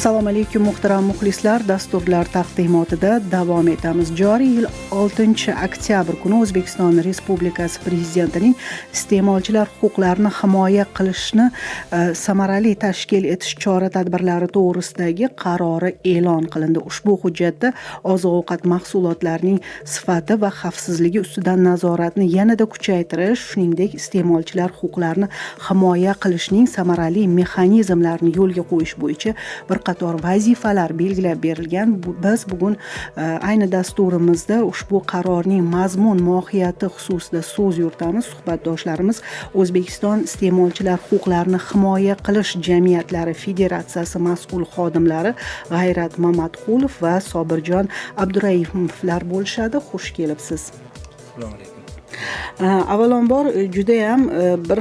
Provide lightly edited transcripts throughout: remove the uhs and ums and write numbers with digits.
Assalomu alaykum muhtaram muxlislar, dasturlar taqdimotida davom etamiz. Joriy yil 6-oktyabr kuni O'zbekiston Respublikasi Prezidentining iste'molchilar huquqlarini himoya qilishni samarali tashkil etish chora-tadbirlari to'g'risidagi qarori e'lon qilindi. Ushbu hujjatda oziq-ovqat mahsulotlarining sifati va xavfsizligi ustidan nazoratni yanada kuchaytirish, shuningdek iste'molchilar huquqlarini himoya qilishning samarali mexanizmlarini yo'lga qo'yish bo'yicha bir qator vazifalar belgilab berilgan. Biz bugun ayni dasturimizda ushbu qarorning mazmun mohiyati xususida so'z yuritamiz. Suhbatdoshlarimiz O'zbekiston iste'molchilar huquqlarini himoya qilish jamiyatlari federatsiyasi mas'ul xodimlari G'ayrat Mamatqulov va Sobirjon Abduraimovlar bo'lishadi. Xush kelibsiz. Assalomu alaykum. Avvalambor judayam bir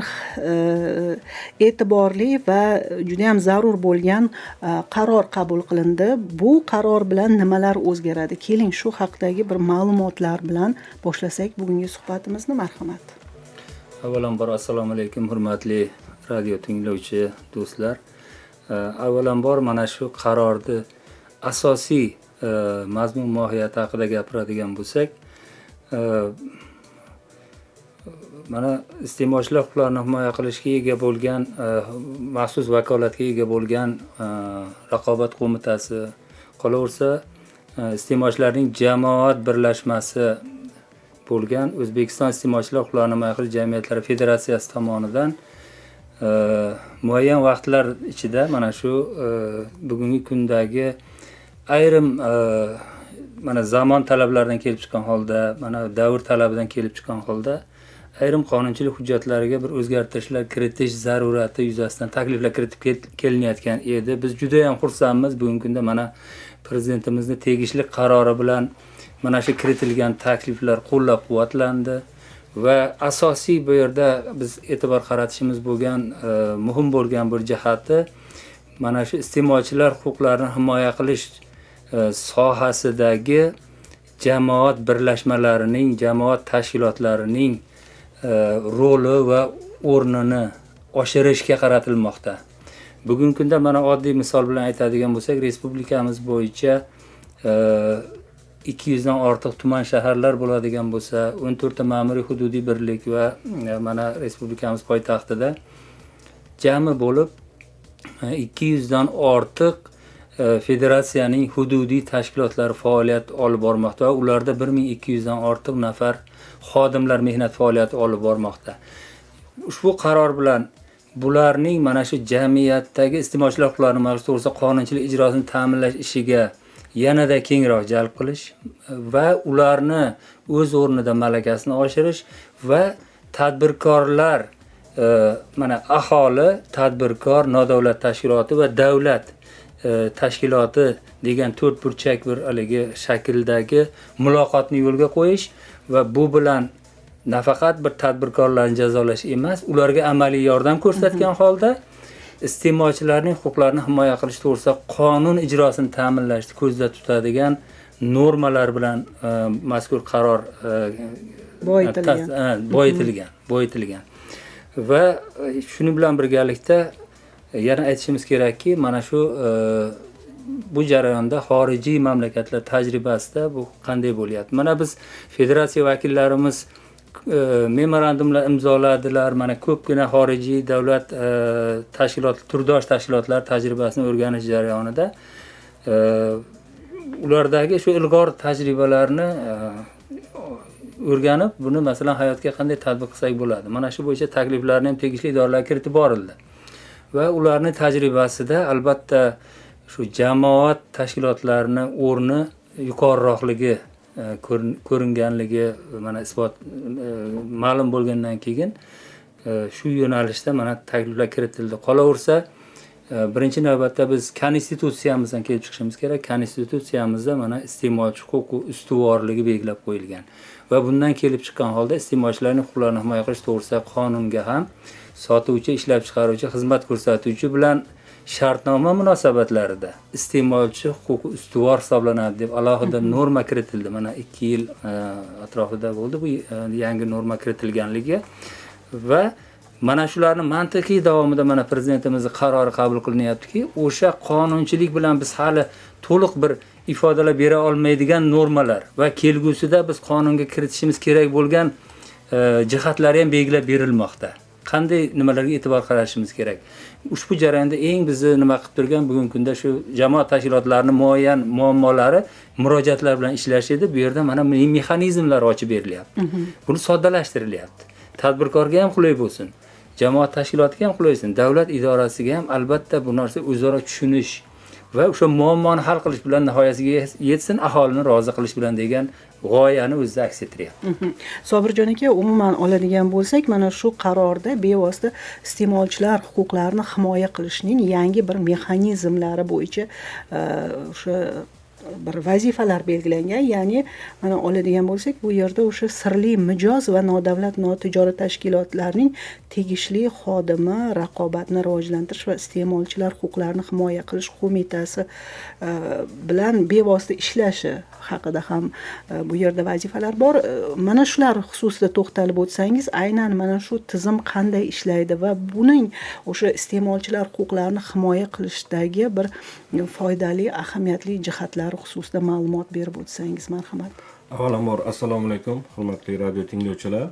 e'tiborli va judayam zarur bo'lgan qaror qabul qilindi. Bu qaror bilan nimalar o'zgaradi? Keling shu haqdagi bir ma'lumotlar bilan boshlasak bugungi suhbatimizni, marhamat. Avvalambor assalomu alaykum hurmatli radio tinglovchi do'stlar. Avvalambor mana shu qarorni asosiy mazmun mohiyati haqida gapiradigan bo'lsak, mana iste'molchilar huquqlarini himoya qilishga ega bo'lgan maxsus vakolatga ega bo'lgan raqobat qo'mitasi, qolaversa iste'molchilarning jamoat birlashmasi bo'lgan O'zbekiston iste'molchilar huquqlarini himoya qilish jamiyatlari federatsiyasi tomonidan muayyan vaqtlar ichida mana shu bugungi kundagi ayrim mana zamon talablaridan kelib chiqqan holda, mana davr talabidan kelib chiqqan holda ayrim qonunchilik hujjatlariga bir o'zgartirishlar kiritish zarurati yuzasidan takliflar kiritib kelinayotgan edi. Biz juda ham xursandmiz. Bugungi kunda mana prezidentimizning tegishli qarori bilan mana shu kiritilgan takliflar qo'llab-quvvatlandi va asosiy bu yerda biz e'tibor qaratishimiz bo'lgan muhim bo'lgan bir jihati mana shu iste'molchilar huquqlarini himoya qilish sohasidagi jamoat birlashmalarining, jamoat tashkilotlarining roli va o'rnini oshirishga qaratilmoqda. Bugungi kunda mana oddiy misol bilan aytadigan bo'lsak, respublikamiz bo'yicha 200 dan ortiq tuman shaharlar bo'ladigan bo'lsa, 14 ta ma'muriy hududiy birlik va mana respublikamiz poytaxtida jami bo'lib 200 dan ortiq federatsiyaning hududiy tashkilotlari faoliyat olib bormoqda va ularda 1200 dan ortiq nafar xodimlar mehnat faoliyati olib bormoqda. Ushbu qaror bilan bularning mana shu jamiyatdagi iste'molchilar huquqlarini himoya to'g'risida qonunchilik ijrosini ta'minlash ishiga yanada kengroq jalb qilish va ularni o'z o'rnida malakasini oshirish va tadbirkorlar mana aholi, tadbirkor, nodavlat tashkiloti va davlat tashkiloti degan to'rt burchak bir haligi shakldagi muloqotni yo'lga qo'yish va bu bilan nafaqat bir tadbirkorlarni jazolash emas, ularga amaliy yordam ko'rsatgan holda iste'molchilarning huquqlarini himoya qilish to'g'risida qonun ijrosini ta'minlashni ko'zda tutadigan normalar bilan mazkur qaror boyitilgan. Va shuning bilan birgalikda yana aytishimiz kerakki, mana shu bu jarayonda xorijiy mamlakatlar tajribasida bu qanday bo'lyapti? Mana biz federatsiya vakillarimiz memorandumlar imzoladilar. Mana ko'pgina xorijiy davlat tashkilot, turdosh tashkilotlar tajribasini o'rganish jarayonida ulardagi shu ilg'or tajribalarni o'rganib, buni masalan hayotga qanday tatbiq qilsak bo'ladi. Mana shu bo'yicha takliflarni ham tegishli idoralarga kiritib borildi. Va ularning tajribasida albatta shu jamoat tashkilotlarining o'rni yuqoriroqligi ko'ringanligi mana isbot ma'lum bo'lgandan keyin shu yo'nalishda mana takliflar kiritildi. Qolaversa, birinchi navbatda biz konstitutsiyamizdan kelib chiqishimiz kerak. Konstitutsiyamizda mana iste'molchi huquqi ustuvorligi belgilab qo'yilgan. Va bundan kelib chiqqan holda iste'molchilarning huquqlarini himoya qilish to'g'risida qonunga ham sotuvchi, ishlab chiqaruvchi, xizmat ko'rsatuvchi bilan shartnoma munosabatlarida iste'molchi huquqi ustuvor hisoblanadi deb alohida norma kiritildi. Mana 2 yil atrofida bo'ldi bu yangi norma kiritilganligi va Mana shularni mantiqiy davomida mana prezidentimizning qarori qabul qilinyaptiki, o'sha qonunchilik bilan biz hali to'liq bir ifodalar bera olmaydigan normalar va kelgusida biz qonunga kiritishimiz kerak bo'lgan jihatlari ham belgilab berilmoqda. Qanday nimalarga e'tibor qaratishimiz kerak? Ushbu jarayonda eng bizni nima qilib turgan bugungi kunda shu jamoat tashkilotlarining muayyan muammolari murojaatlar bilan ishlash edi. Bu yerda mana mexanizmlar ochib berilyapti. Buni soddalashtiryapti. Tadbirkorga ham qulay bo'lsin, jamoat tashkilotiga ham qulay bo'lsin, davlat idorasiga ham albatta bu narsa o'zaro tushunish va o'sha muammoni hal qilish bilan nihoyasiga yetsin, aholini rozi qilish bilan degan g'oyani o'zida aks ettiryapti. Sobirjon aka, umuman oladigan bo'lsak, mana shu qarorda bevosita iste'molchilar huquqlarini himoya qilishning yangi bir mexanizmlari bo'yicha o'sha bir vazifalar belgilangan. Ya'ni mana oladigan bo'lsak, bu yerda o'sha sirli mijoz va nodavlat notijorat tashkilotlarining tegishli xodimi raqobatni rivojlantirish va iste'molchilar huquqlarini himoya qilish qo'mitasi bilan bevosita ishlashi haqida ham bu yerda vazifalar bor. Mana shular xususida to'xtalib o'tsangiz, aynan mana shu tizim qanday ishlaydi va buning o'sha iste'molchilar huquqlarini himoya qilishdagi bir foydali, ahamiyatli jihatlari xususida ma'lumot berib o'tsangiz, marhamat. Avvalambor assalomu alaykum, hurmatli radio tinglovchilar.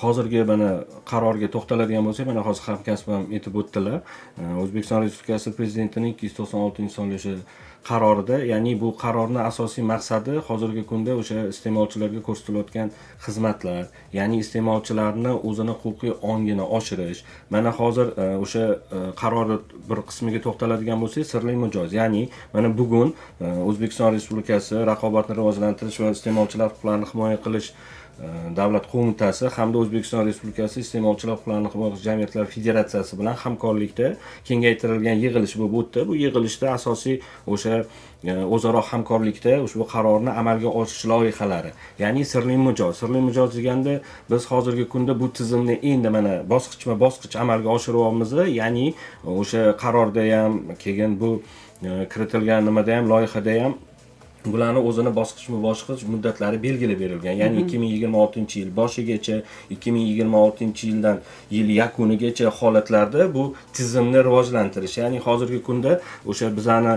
Hozirgi mana qarorga to'xtaladigan bo'lsak, mana hozir hamkasbim ham aytib o'tdilar. O'zbekiston Respublikasi Prezidentining 296-sonli qarorida, ya'ni bu qarorning asosiy maqsadi hozirgi kunda o'sha iste'molchilarga ko'rsatilayotgan xizmatlar, ya'ni iste'molchilarni o'zini huquqiy ongini oshirish. Mana hozir o'sha qarorni bir qismiga to'xtaladigan bo'lsak, sirli mijoz, ya'ni mana bugun O'zbekiston Respublikasi Raqobatni rivojlantirish va iste'molchilar huquqlarini himoya qilish Davlat qo'mitasi hamda O'zbekiston Respublikasi Iste'molchilar huquqlarini himoya qilish jamiyatlari federatsiyasi bilan hamkorlikda kengaytirilgan yig'ilish bo'lib o'tdi. Bu yig'ilishda asosiy o'sha o'zaro hamkorlikda ushbu qarorni amalga oshirish loyihalari, ya'ni sirli mijoz deganda biz hozirgi kunda bu tizimni endi mana bosqichma-bosqich amalga oshiryapmiz, ya'ni o'sha qarorda ham, keyin bu kiritilgan nimada ham, loyihada ham bularni o'zini bosqichma-bosqich muddatlari belgilab berilgan. Ya'ni 2026-yil boshigacha, 2026-yildan yil yakunigacha holatlarda bu tizimni rivojlantirish. Ya'ni hozirgi kunda o'sha bizani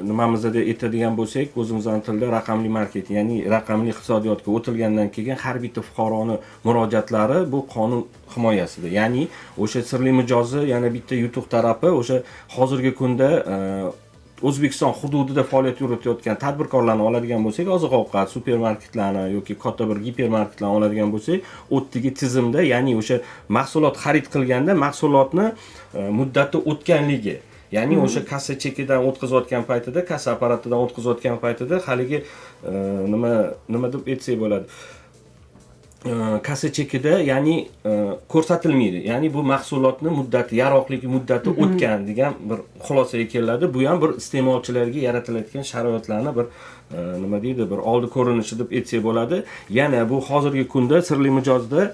nimamizda aytadigan bo'lsak, o'zimizning tilda raqamli marketing, ya'ni raqamli iqtisodiyotga o'tilgandan keyin har bitta fuqaroning murojaatlari bu qonun himoyasida. Ya'ni o'sha sirli mijozni yana bitta yutuq tarafi o'sha hozirgi kunda O'zbekiston hududida faoliyat yuritayotgan tadbirkorlarni oladigan bo'lsak, oziq-ovqat supermarketlarni yoki katta bir gipermarketlarni oladigan bo'lsak, o'tdagi tizimda, ya'ni o'sha mahsulot xarid qilganda mahsulotni muddati o'tganligi, ya'ni o'sha kassa chekidan o'tkazayotgan paytida, kassa apparatidan o'tkazayotgan paytida haligi nima deb aytsak bo'ladi, kassa chekida, ya'ni ko'rsatilmaydi. Ya'ni bu mahsulotni muddati, yaroqlik muddati o'tgan degan bir xulosaga keladi. Bu ham bir iste'molchilarga yaratilayotgan sharoitlarni bir nima deydi, bir oldi ko'rinishi deb aytsak bo'ladi. Yana bu hozirgi kunda sirli mijozda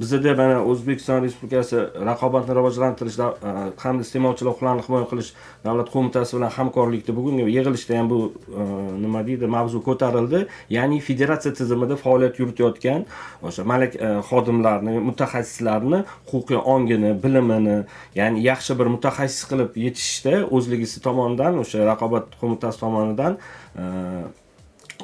bizda mana O'zbekiston Respublikasi Raqobatni rivojlantirish hamda iste'molchilar huquqlarini himoya qilish davlat qo'mitasi bilan hamkorlikda bugungi yig'ilishda ham bu nima deydi, mavzu ko'tarildi. Ya'ni federatsiya tizimida faoliyat yuritayotgan o'sha malak xodimlarni, mutaxassislarni huquqiy ongini, bilimini, ya'ni yaxshi bir mutaxassis qilib yetishishda o'zligisi tomonidan o'sha raqobat qo'mitasi tomonidan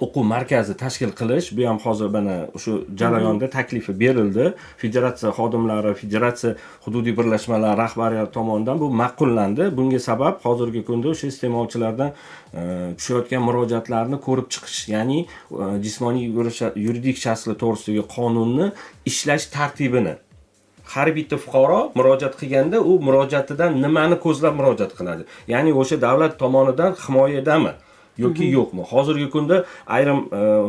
o'quv markazi tashkil qilish, bu ham hozir mana shu jarayonda taklifi berildi. Federatsiya xodimlari, federatsiya hududiy birlashmalari rahbariyati tomonidan bu ma'qullandi. Bunga sabab hozirgi kunda o'sha iste'molchilardan tushayotgan murojaatlarni ko'rib chiqish, ya'ni jismoniy yuridik shaxslar to'g'risidagi qonunni ishlash tartibini. Har bitta fuqaro murojaat qilganda u murojaatidan nimani ko'zlab murojaat qiladi? Ya'ni o'sha davlat tomonidan himoyadami yoki yo'qmi? Hozirgi kunda ayrim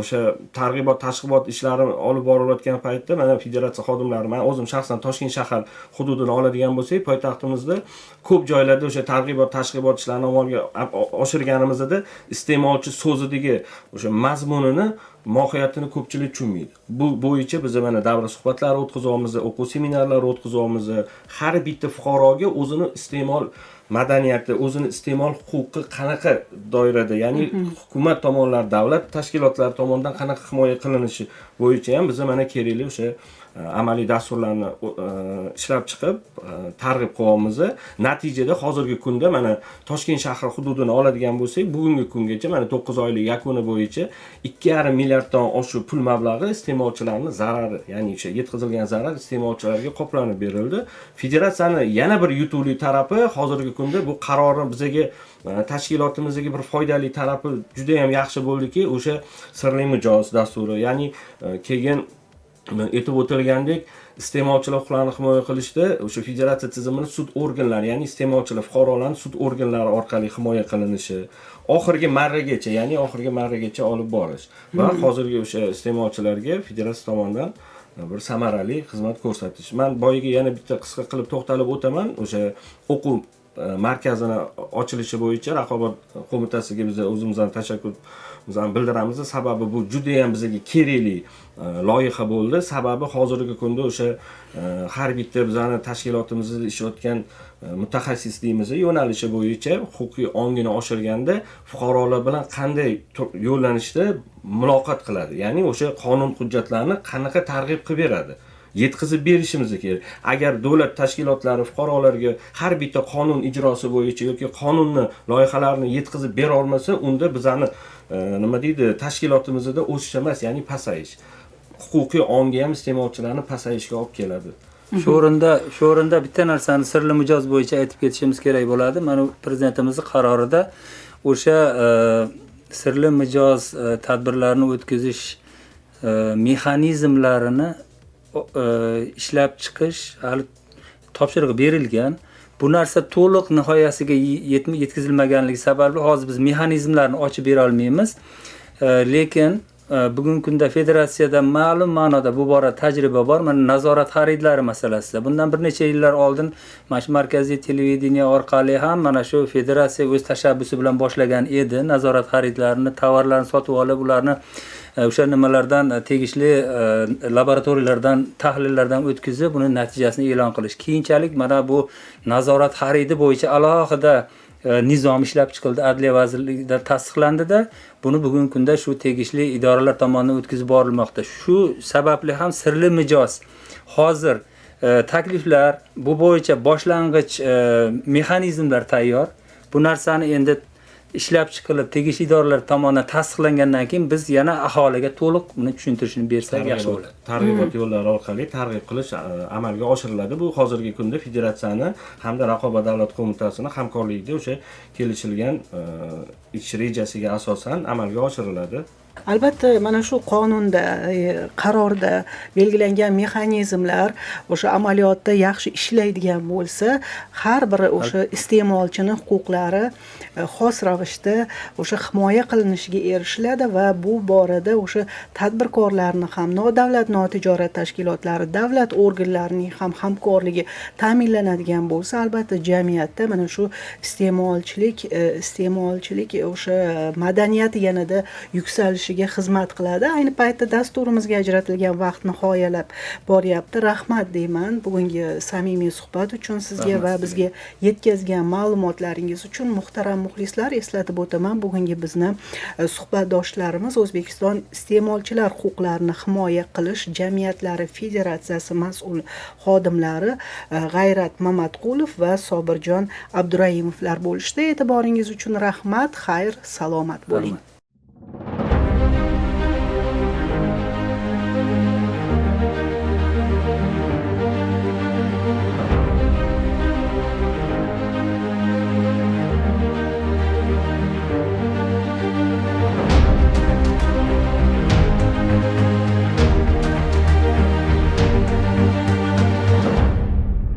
o'sha targ'ibot, tashg'ibot ishlari olib borilayotgan paytda mana federatsiya xodimlari, men o'zim shaxsan Toshkent shahar hududini oladigan bo'lsak, poytaxtimizda ko'p joylarda o'sha targ'ibot, tashg'ibot ishlarini amalga oshirganimizda iste'molchi so'zidagi o'sha mazmunini, mohiyatini ko'pchilik tushunmaydi. Bu bo'yicha biz mana davra suhbatlari o'tkazyapmiz, o'quv seminarlari o'tkazyapmiz. Har bitta fuqaroga o'zini iste'mol madaniyati, o'zini iste'mol huquqi qanaqa doirada, ya'ni hukumat tomonidan, davlat tashkilotlari tomonidan qanaqa himoya qilinishi bo'yicha ham biz mana kerakli o'sha amaliy dasturlarni ishlab chiqib targ'ib qilyapmiz. Natijada hozirgi kunda mana Toshkent shahri hududini oladigan bo'lsak, bugungi kungacha mana 9 oylik yakuni bo'yicha 2,5 milliarddan oshiq pul mablag'i iste'molchilarning zarari, ya'ni o'sha yetkazilgan zarar iste'molchilarga qoplanib berildi. Federatsiyani yana bir yutuqli tarafi hozirgi kunda bu qarorni bizga tashkilotimizga bir foydali tarafi juda ham yaxshi bo'ldiki, o'sha sirli mijoz dasturi, ya'ni keyin aytib o'tilgandek iste'molchilar huquqlarini himoya qilishda o'sha federatsiya tizimini sud organlari, ya'ni iste'molchilar fuqarolarning sud organlari orqali himoya qilinishi, oxirgi marragacha, ya'ni oxirgi marragacha olib borish va hozirgi o'sha iste'molchilarga federatsiya tomonidan bir samarali xizmat ko'rsatish. Men boyiga yana bitta qisqa qilib to'xtalib o'taman. O'sha o'quv markazini ochilishi bo'yicha raqobat qo'mitasiga biz o'zimizdan tashakkurnimizni bildiramiz. Sababi bu juda ham bizga kerakli loyiha bo'ldi. Sababi hozirgi kunda o'sha har bitta bizning tashkilotimizda ishlayotgan mutaxassis deymiz, yo'nalishi bo'yicha huquqiy ongini oshirganda fuqarolar bilan qanday yo'llanishda muloqot qiladi. Ya'ni o'sha qonun hujjatlarini qanaqa targ'ib qilib beradi. Yetkazib berishimiz kerak. Agar davlat tashkilotlari fuqarolarga har bitta qonun ijrosi bo'yicha yoki qonunni loyihalarini yetkazib bera olmasa, unda bizani nima deydi, tashkilotimizda o'sish emas, ya'ni pasayish. Huquqiy ongi ham iste'molchilarni pasayishga olib keladi. Shu o'rinda bitta narsani sirli mijoz bo'yicha aytib ketishimiz kerak bo'ladi. Mana prezidentimizning qarorida o'sha sirli mijoz tadbirlarini o'tkazish mexanizmlarini ishlab chiqish hali topshiriq berilgan. Bu narsa to'liq nihoyasiga yetkazilmaganligi sababli hozir biz mexanizmlarni ochib bera olmaymiz. Lekin bugungi kunda federatsiyada ma'lum ma'noda bu borada tajriba bor. Mana nazorat xaridlari masalasida. Bundan bir necha yillar oldin mana shu markaziy televideniya orqali ham mana shu federatsiya o'z tashabbusi bilan boshlagan edi. Nazorat xaridlarini, tovarlarni sotib olib, ularni o'sha nimalardan tegishli laboratoriyalardan tahlillardan o'tkazib, buni natijasini e'lon qilish. Keyinchalik mana bu nazorat xaridi bo'yicha alohida nizom ishlab chiqildi, Adliya vazirligida tasdiqlandida. Buni bugungi kunda shu tegishli idoralar tomonidan o'tkazib borilmoqda. Shu sababli ham sirli mijoz hozir takliflar bu bo'yicha boshlang'ich mexanizmlar tayyor. Bu narsani endi ishlab chiqilib tegishli idoralar tomonidan tasdiqlangandan keyin biz yana aholiga to'liq buni tushuntirishni bersak yaxshi bo'ladi. Targ'ibot yo'llari orqali targ'ib qilish amalga oshiriladi. Bu hozirgi kunda federatsiyani hamda Raqobat davlat qo'mitasini hamkorligida o'sha kelishilgan ish rejasiga asosan amalga oshiriladi. Albatta, mana shu qonunda, qarorda belgilangan mexanizmlar o'sha amaliyotda yaxshi ishlaydigan bo'lsa, har bir o'sha iste'molchini huquqlari xos ravishda o'sha himoya qilinishiga erishiladi va bu borada o'sha tadbirkorlarni ham, nodavlat notijorat tashkilotlari, davlat organlarining ham hamkorligi ta'minlanadigan bo'lsa, albatta jamiyatda mana shu iste'molchilik o'sha madaniyati yanada yuksalishi xizmat qiladi. Ayni paytda dasturimizga ajratilgan vaqt nihoyalab boryapti. Rahmat deyman bugungi samimiy suhbat uchun sizga va bizga yetkazgan ma'lumotlaringiz uchun. Muhtaram muxlislar, eslatib o'taman, bugungi bizni suhbatdoshlarimiz O'zbekiston iste'molchilar huquqlarini himoya qilish jamiyatlari federatsiyasi mas'ul xodimlari G'ayrat Mamatqulov va Sobirjon Abduraimovlar bo'lishdi. E'tiboringiz uchun rahmat, xayr, salomat bo'ling.